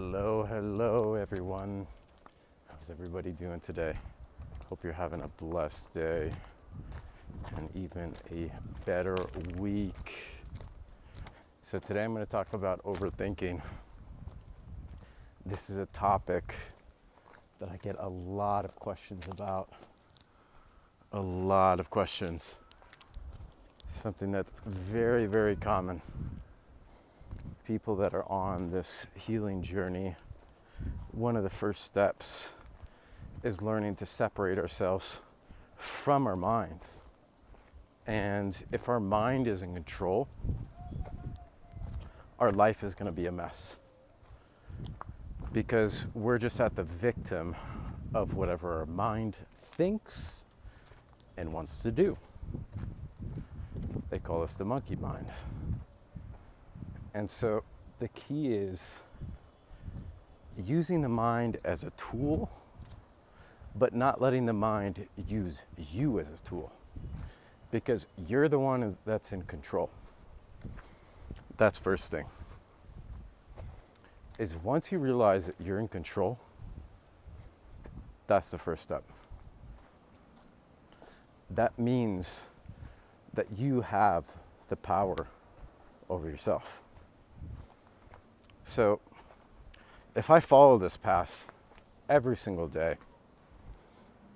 Hello, everyone. How's everybody doing today? Hope you're having a blessed day and even a better week. So, today I'm going to talk about overthinking. This is a topic that I get a lot of questions about. A lot of questions. Something that's very, very common. People that are on this healing journey, one of the first steps is learning to separate ourselves from our mind. And if our mind is in control, our life is going to be a mess. Because we're just at the victim of whatever our mind thinks and wants to do. They call us the monkey mind. And so the key is using the mind as a tool, but not letting the mind use you as a tool, because you're the one that's in control. That's first thing. Is once you realize that you're in control, that's the first step. That means that you have the power over yourself. So if I follow this path every single day,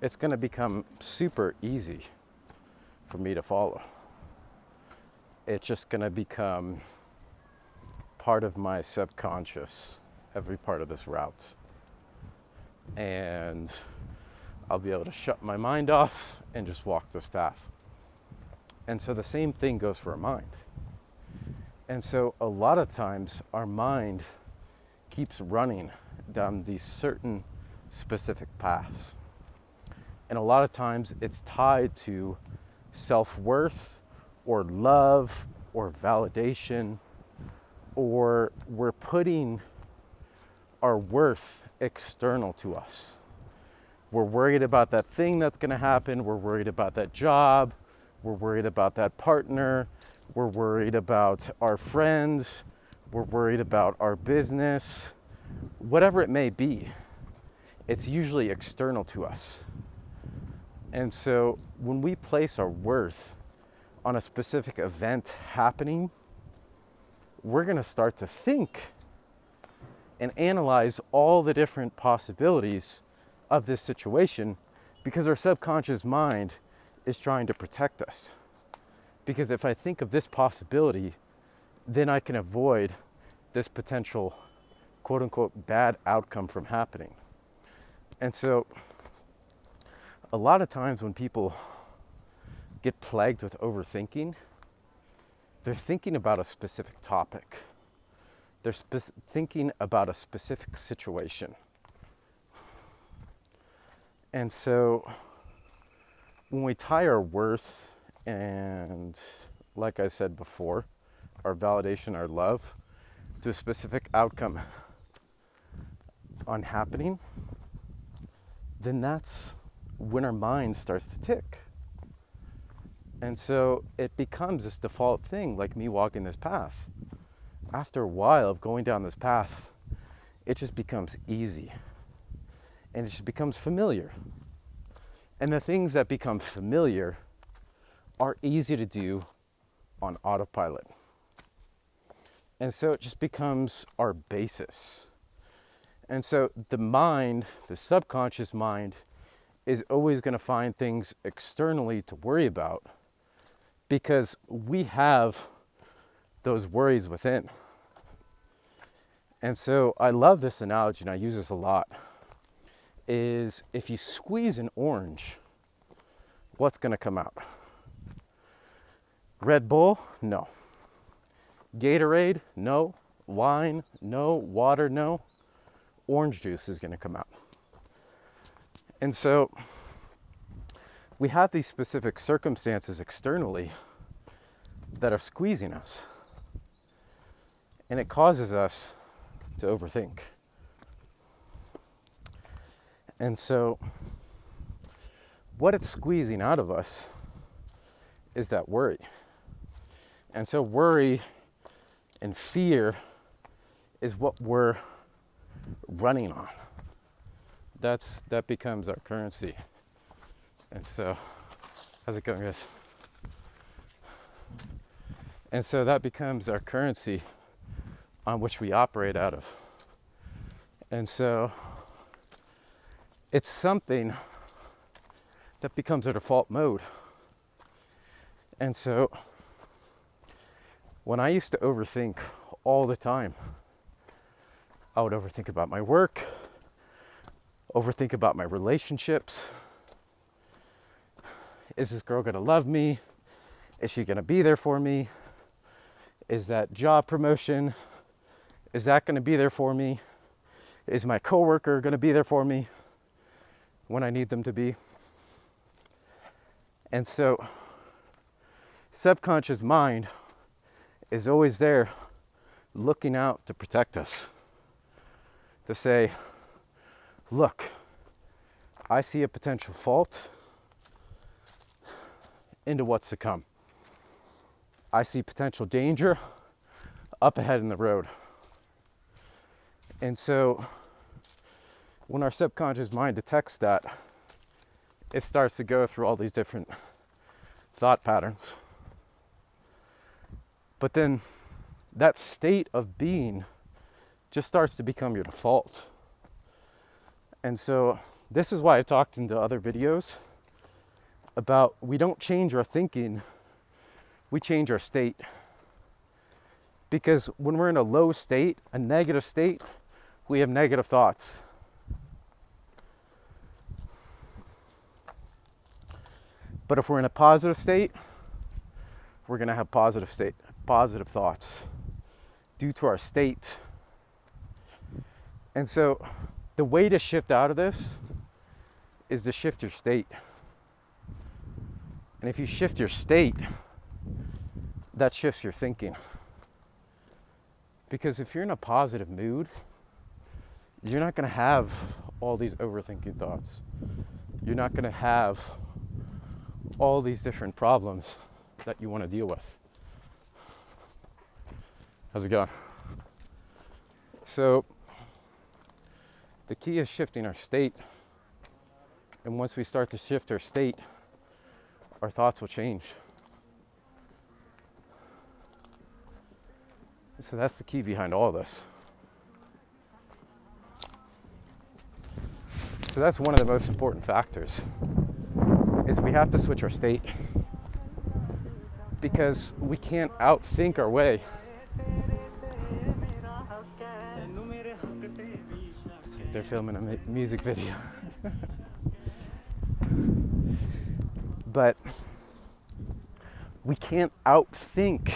it's going to become super easy for me to follow. It's just going to become part of my subconscious, every part of this route. And I'll be able to shut my mind off and just walk this path. And so the same thing goes for our mind. And so a lot of times our mind keeps running down these certain specific paths. And a lot of times it's tied to self-worth or love or validation, or we're putting our worth external to us. We're worried about that thing that's going to happen. We're worried about that job. We're worried about that partner. We're worried about our friends. We're worried about our business. Whatever it may be, it's usually external to us. And so when we place our worth on a specific event happening, we're going to start to think and analyze all the different possibilities of this situation, because our subconscious mind is trying to protect us. Because if I think of this possibility, then I can avoid this potential quote unquote bad outcome from happening. And so a lot of times when people get plagued with overthinking, they're thinking about a specific topic. They're thinking about a specific situation. And so when we tie our worth and, like I said before, our validation, our love, to a specific outcome on happening, then that's when our mind starts to tick. And so it becomes this default thing, like me walking this path. After a while of going down this path, it just becomes easy. And it just becomes familiar. And the things that become familiar are easy to do on autopilot. And so it just becomes our basis. And so the mind, the subconscious mind, is always going to find things externally to worry about, because we have those worries within. And so I love this analogy, and I use this a lot, is if you squeeze an orange, what's going to come out? Red Bull? No. Gatorade? No. Wine? No. Water? No. Orange juice is going to come out. And so we have these specific circumstances externally that are squeezing us. And it causes us to overthink. And so what it's squeezing out of us is that worry. And so worry and fear is what we're running on. That becomes our currency. And so, how's it going, guys? And so that becomes our currency on which we operate out of. And so it's something that becomes our default mode. And so when I used to overthink all the time, I would overthink about my work, overthink about my relationships. Is this girl gonna love me? Is she gonna be there for me? Is that job promotion, is that gonna be there for me? Is my coworker gonna be there for me when I need them to be? And so subconscious mind is always there looking out to protect us. To say, look, I see a potential fault into what's to come. I see potential danger up ahead in the road. And so when our subconscious mind detects that, it starts to go through all these different thought patterns. But then that state of being just starts to become your default. And so this is why I talked into other videos about we don't change our thinking, we change our state. Because when we're in a low state, a negative state, we have negative thoughts. But if we're in a positive state, we're going to have positive thoughts due to our state. And so the way to shift out of this is to shift your state. And if you shift your state, that shifts your thinking. Because if you're in a positive mood, you're not going to have all these overthinking thoughts. You're not going to have all these different problems that you want to deal with. How's it going? So the key is shifting our state. And once we start to shift our state, our thoughts will change. So that's the key behind all this. So that's one of the most important factors, is we have to switch our state. Because we can't outthink our way. They're filming a music video. But we can't outthink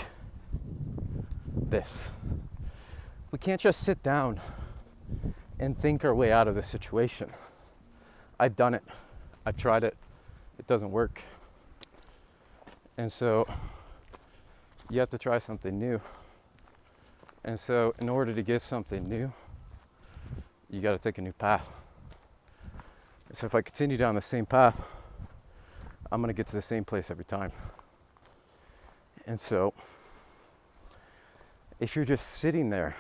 this. We can't just sit down and think our way out of the situation. I've done it. I've tried it. It doesn't work. And so you have to try something new. And so in order to get something new, you got to take a new path. So if I continue down the same path, I'm going to get to the same place every time. And so if you're just sitting there,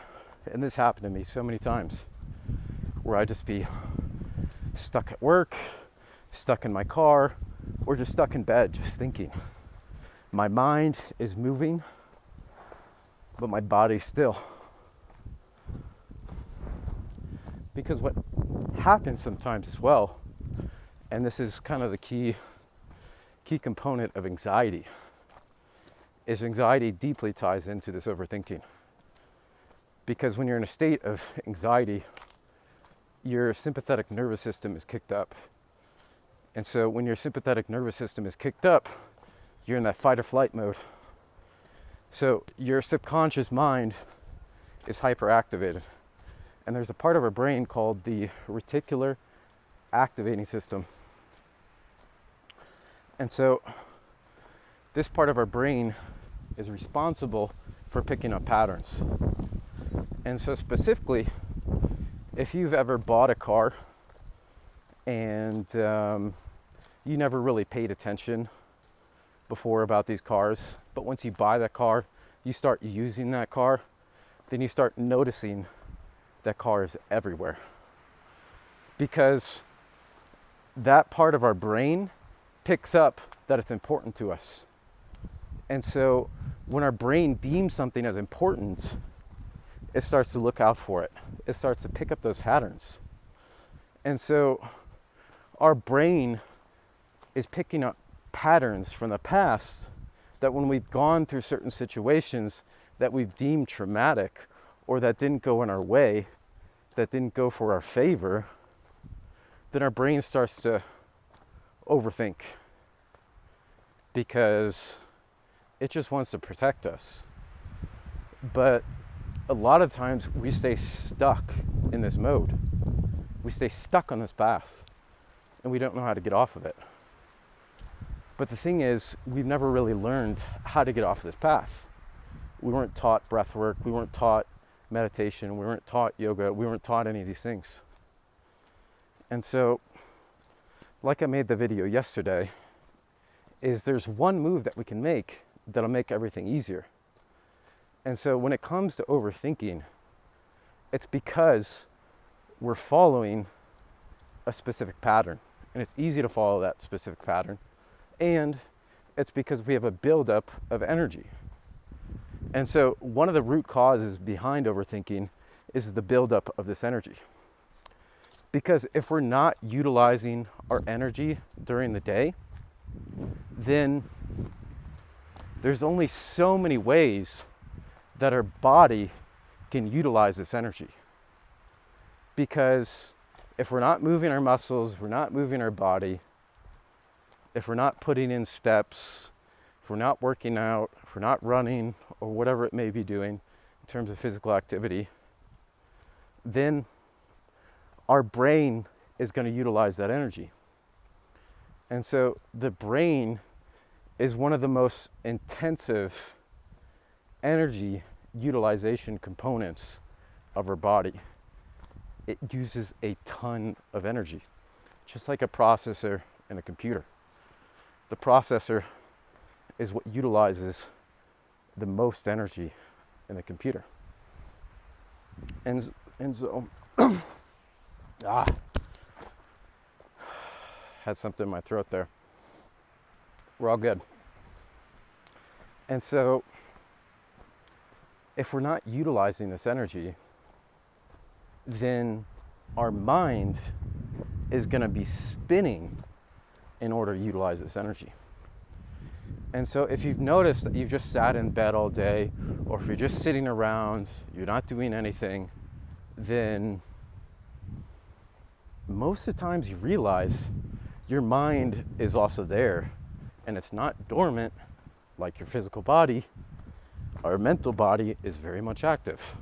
and this happened to me so many times, where I'd just be stuck at work, stuck in my car, or just stuck in bed, just thinking. My mind is moving, but my body's still. Because what happens sometimes as well, and this is kind of the key component of anxiety, is anxiety deeply ties into this overthinking. Because when you're in a state of anxiety, your sympathetic nervous system is kicked up. And so when your sympathetic nervous system is kicked up, you're in that fight or flight mode. So your subconscious mind is hyperactivated. And there's a part of our brain called the reticular activating system. And so this part of our brain is responsible for picking up patterns. And so specifically, if you've ever bought a car and you never really paid attention before about these cars, but once you buy that car, you start using that car, then you start noticing that car is everywhere. Because that part of our brain picks up that it's important to us. And so when our brain deems something as important, it starts to look out for it. It starts to pick up those patterns. And so our brain is picking up patterns from the past that when we've gone through certain situations that we've deemed traumatic or that didn't go in our way, that didn't go for our favor, then our brain starts to overthink because it just wants to protect us. But a lot of times we stay stuck in this mode. We stay stuck on this path and we don't know how to get off of it. But the thing is, we've never really learned how to get off this path. We weren't taught breath work, we weren't taught meditation, we weren't taught yoga, we weren't taught any of these things. And so, like I made the video yesterday, is there's one move that we can make that'll make everything easier. And so when it comes to overthinking, it's because we're following a specific pattern. And it's easy to follow that specific pattern. And it's because we have a buildup of energy. And so one of the root causes behind overthinking is the buildup of this energy. Because if we're not utilizing our energy during the day, then there's only so many ways that our body can utilize this energy. Because if we're not moving our muscles, if we're not moving our body, if we're not putting in steps, if we're not working out, if we're not running, or whatever it may be doing in terms of physical activity, then our brain is going to utilize that energy. And so the brain is one of the most intensive energy utilization components of our body. It uses a ton of energy, just like a processor in a computer. The processor is what utilizes the most energy in the computer. And so, had something in my throat there. We're all good. And so, if we're not utilizing this energy, then our mind is going to be spinning in order to utilize this energy. And so if you've noticed that you've just sat in bed all day, or if you're just sitting around, you're not doing anything, then most of the times you realize your mind is also there, and it's not dormant like your physical body. Our mental body is very much active.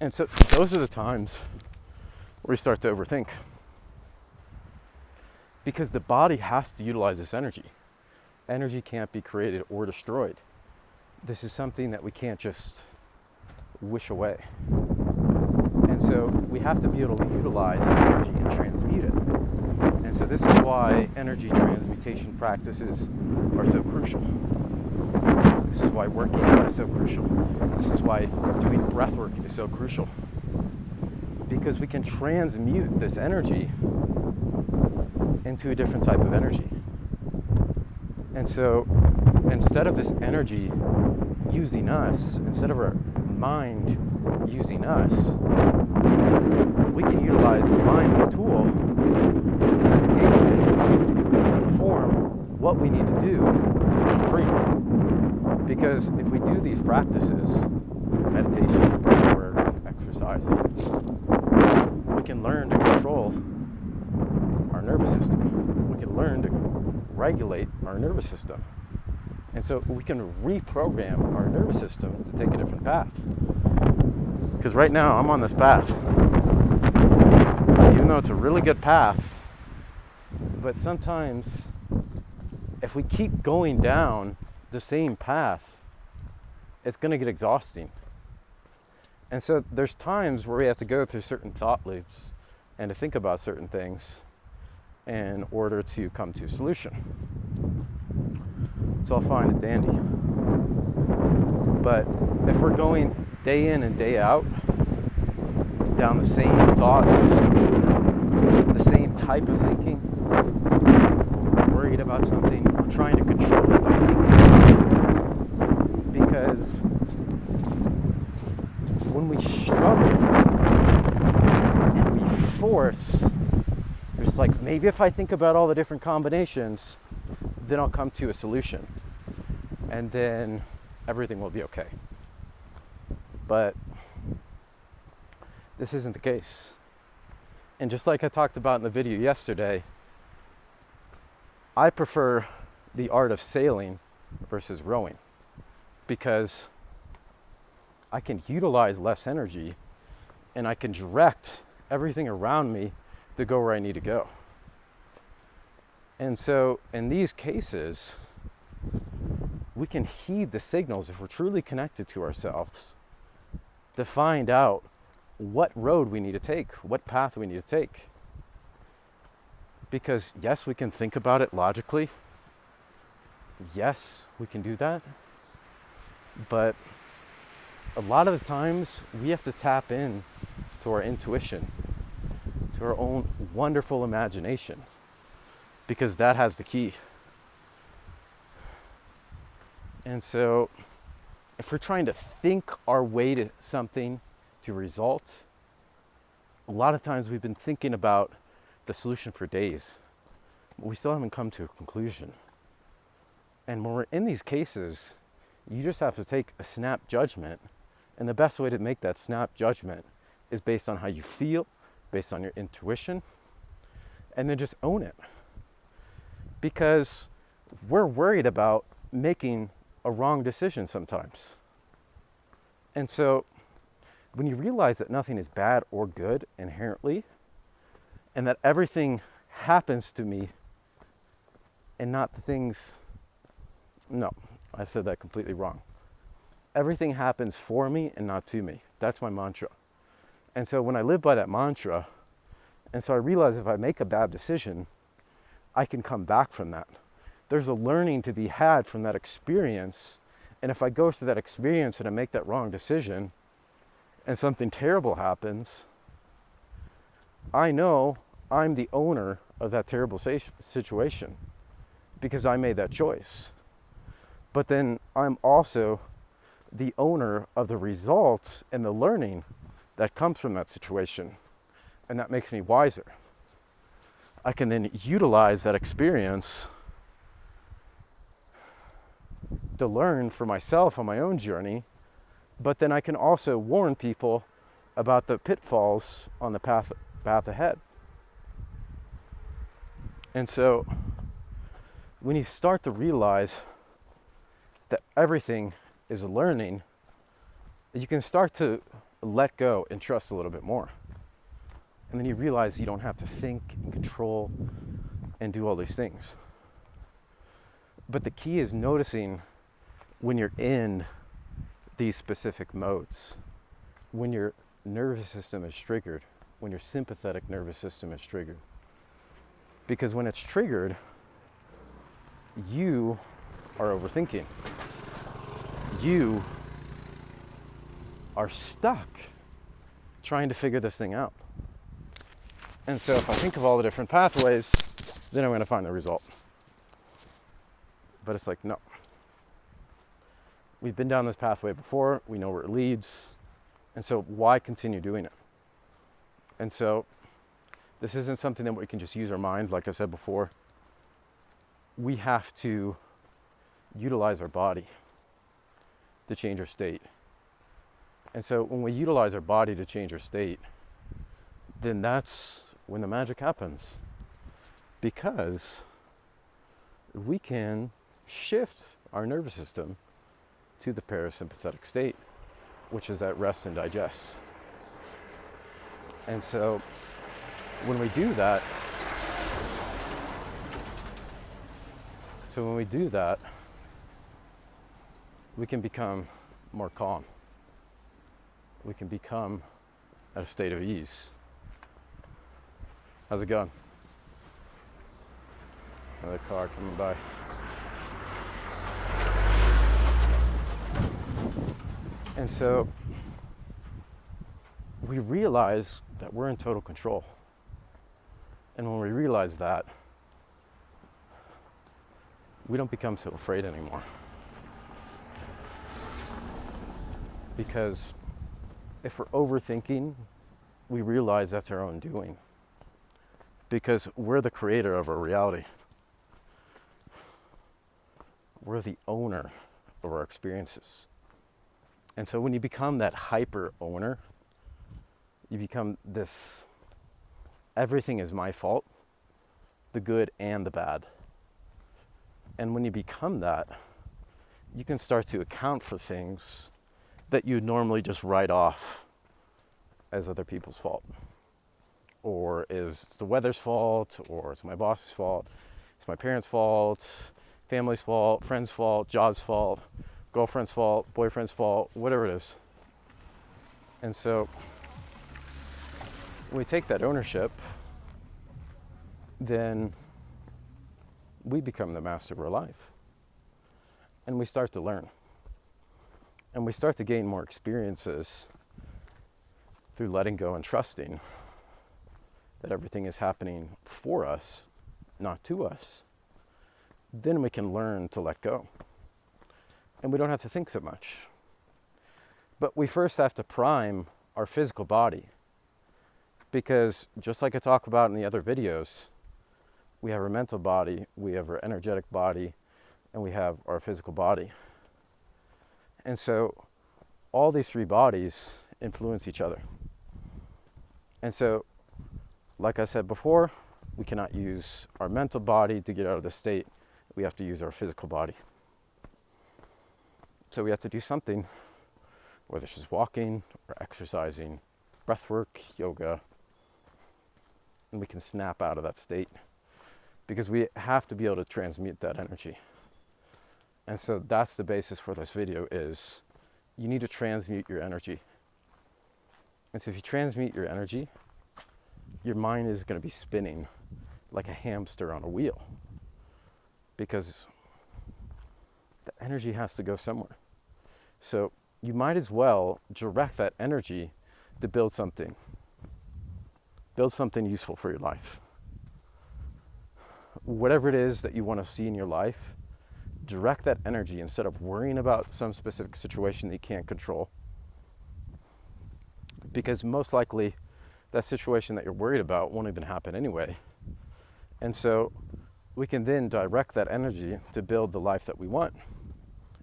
And so those are the times where we start to overthink. Because the body has to utilize this energy. Energy can't be created or destroyed. This is something that we can't just wish away. And so we have to be able to utilize this energy and transmute it. And so this is why energy transmutation practices are so crucial. This is why working out is so crucial. This is why doing breath work is so crucial. Because we can transmute this energy into a different type of energy. And so instead of this energy using us, instead of our mind using us, we can utilize the mind as a tool, as a gateway, to perform what we need to do to become free. Because if we do these practices, meditation, breath work, exercise, we can learn to control our nervous system. We can learn to regulate our nervous system. And so we can reprogram our nervous system to take a different path. Because right now I'm on this path. Even though it's a really good path, but sometimes if we keep going down the same path, it's going to get exhausting. And so there's times where we have to go through certain thought loops and to think about certain things in order to come to a solution. It's all fine and dandy. But if we're going day in and day out down the same thoughts, the same type of thinking. We're worried about something. We're trying to control it by thinking. Because when we struggle and we force, it's like, maybe if I think about all the different combinations, then I'll come to a solution. And then everything will be okay. But this isn't the case. And just like I talked about in the video yesterday, I prefer the art of sailing versus rowing, because I can utilize less energy and I can direct everything around me to go where I need to go. And so in these cases, we can heed the signals if we're truly connected to ourselves to find out what road we need to take, what path we need to take. Because yes, we can think about it logically. Yes, we can do that. But a lot of the times we have to tap in to our intuition, to our own wonderful imagination, because that has the key. And so if we're trying to think our way to something, to result, a lot of times we've been thinking about the solution for days, but we still haven't come to a conclusion. And when we're in these cases, you just have to take a snap judgment. And the best way to make that snap judgment is based on how you feel, based on your intuition, and then just own it. Because we're worried about making a wrong decision sometimes. And so when you realize that nothing is bad or good inherently, and that everything happens to me and not the things, no, I said that completely wrong. Everything happens for me and not to me. That's my mantra. And so when I live by that mantra, and so I realize if I make a bad decision, I can come back from that. There's a learning to be had from that experience. And if I go through that experience and I make that wrong decision and something terrible happens, I know I'm the owner of that terrible situation because I made that choice. But then I'm also the owner of the results and the learning that comes from that situation. And that makes me wiser. I can then utilize that experience to learn for myself on my own journey, but then I can also warn people about the pitfalls on the path ahead. And so when you start to realize that everything is learning, you can start to let go and trust a little bit more. And then you realize you don't have to think and control and do all these things. But the key is noticing when you're in these specific modes, when your nervous system is triggered, when your sympathetic nervous system is triggered. Because when it's triggered, you are overthinking. You are stuck trying to figure this thing out. And so if I think of all the different pathways, then I'm going to find the result. But it's like, no. We've been down this pathway before. We know where it leads. And so why continue doing it? And so this isn't something that we can just use our mind, like I said before. We have to utilize our body to change our state. And so when we utilize our body to change our state, then that's when the magic happens. Because we can shift our nervous system to the parasympathetic state, which is that rest and digest. And so when we do that, we can become more calm. We can become at a state of ease. How's it going? Another car coming by. And so we realize that we're in total control. And when we realize that, we don't become so afraid anymore. Because if we're overthinking, we realize that's our own doing. Because we're the creator of our reality. We're the owner of our experiences. And so when you become that hyper owner, you become this, everything is my fault, the good and the bad. And when you become that, you can start to account for things that you normally just write off as other people's fault. Or is it's the weather's fault, or it's my boss's fault, it's my parents' fault, family's fault, friend's fault, job's fault, girlfriend's fault, boyfriend's fault, whatever it is. And so when we take that ownership, then we become the master of our life. And we start to learn. And we start to gain more experiences through letting go and trusting that everything is happening for us, not to us. Then we can learn to let go. And we don't have to think so much. But we first have to prime our physical body. Because just like I talk about in the other videos, we have our mental body, we have our energetic body, and we have our physical body. And so all these three bodies influence each other. And so, like I said before, we cannot use our mental body to get out of the state. We have to use our physical body. So we have to do something, whether it's just walking or exercising, breath work, yoga, and we can snap out of that state. Because we have to be able to transmute that energy. And so that's the basis for this video is you need to transmute your energy. And so if you transmute your energy, your mind is going to be spinning like a hamster on a wheel. Because the energy has to go somewhere. So you might as well direct that energy to build something. Build something useful for your life. Whatever it is that you want to see in your life, direct that energy instead of worrying about some specific situation that you can't control. Because most likely that situation that you're worried about won't even happen anyway. And so we can then direct that energy to build the life that we want.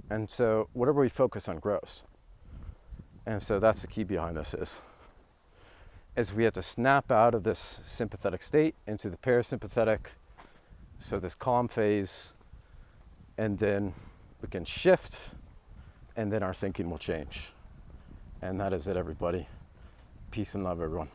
And so whatever we focus on grows. And so that's the key behind this is we have to snap out of this sympathetic state into the parasympathetic. So this calm phase, and then we can shift, and then our thinking will change. And that is it, everybody. Peace and love, everyone.